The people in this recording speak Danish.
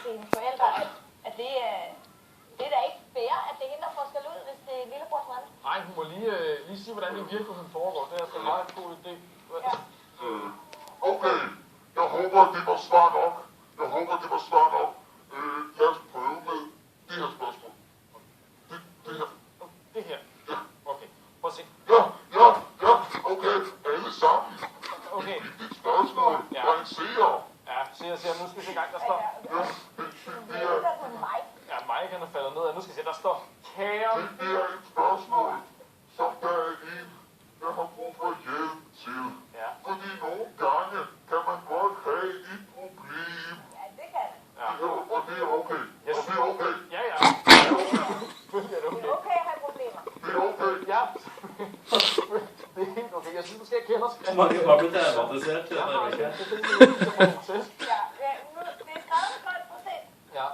til hendes forældre, at det er da ikke fair, at det er hende, der får skæld ud, hvis det er lillebrors mand. Nej, hun må lige sige, hvordan det i virkeligheden foregår. Det er altså en meget god idé. Ja. Okay, jeg håber, det var svar nok. Lad os prøve med det her spørgsmål. Det her. Det her? Ja. Okay, prøv at se. Ja, okay, alle sammen. Okay. Det er et spørgsmål, Ja. der er en seer. Ja, se, nu skal vi se i gang, der står. Ja, Det er på mig. Ja, Mike han er faldet ned, og nu skal vi se, der står kære. det er et spørgsmål, som der er en, der har brug for hjælp til. Ja. Fordi nogle gange kan man godt have et problem. Ja, det kan det. Ja. Og det er okay. Yes. Og det er okay. Ja. Selvfølgelig er det Det okay. er okay at have problemer. Det er okay. Ja. Det er helt okay. Jeg synes måske, jeg kender skriften. Var blitt traumatisert Ja, denne det uka. er det, Ja, nu, det er skrevet med godt procent. Ja.